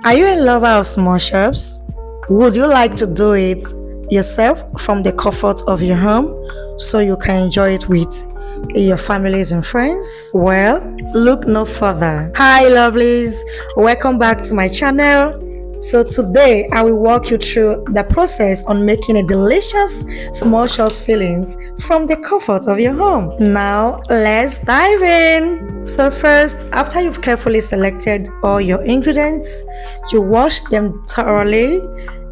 Are you a lover of small shops? Would you like to do it yourself from the comfort of your home so you can enjoy it with your families and friends? Well, look no further. Hi, lovelies. Welcome back to my channel. So today I will walk you through the process on making a delicious small shots fillings from the comfort of your home. Now let's dive in. So first, after you've carefully selected all your ingredients, you wash them thoroughly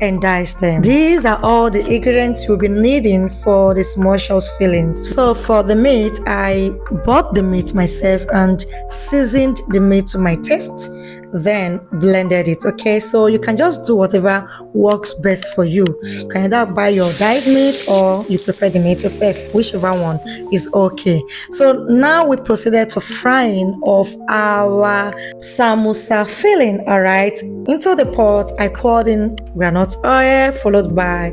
and dice them. These are all the ingredients you'll be needing for the small shells fillings. So for the meat, I bought the meat myself and seasoned the meat to my taste, then blended it. Okay, so you can just do whatever works best for you. You can either buy your diced meat or you prepare the meat yourself, whichever one is okay. So now we proceeded to frying of our samosa filling. All right, into the pot I poured in granite oil followed by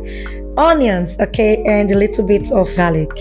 onions, okay, and a little bit of garlic.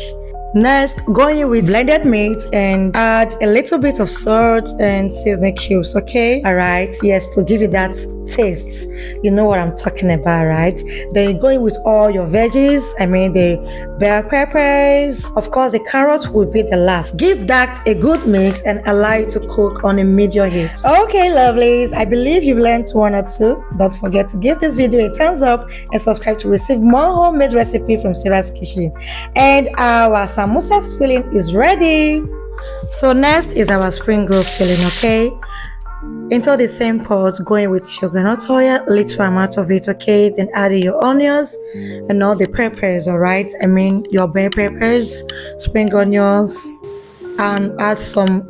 Next, going with blended meat and add a little bit of salt and seasoning cubes, okay? Alright, yes, to give you that taste. You know what I'm talking about, right? Then you're going with all your veggies, the bell peppers. Of course, the carrot will be the last. Give that a good mix and allow it to cook on a medium heat. Okay, lovelies, I believe you've learned one or two. Don't forget to give this video a thumbs up and subscribe to receive more homemade recipe from Sarah's Kitchen. And our samosa filling is ready. So next is our spring roll filling, okay? Into the same pot, going with your granite oil, little amount of it, okay? Then add your onions and all the peppers, all right? Your bell peppers, spring onions, and add some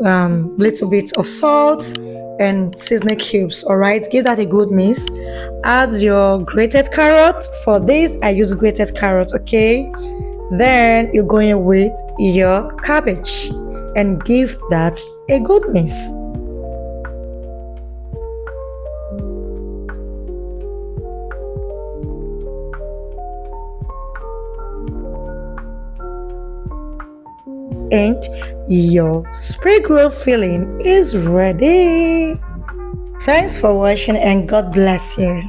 little bit of salt and seasoning cubes, all right? Give that a good mix. Add your grated carrot. For this, I use grated carrot, okay? Then you're going with your cabbage and give that a good mix. And your spring roll filling is ready. Thanks for watching and God bless you.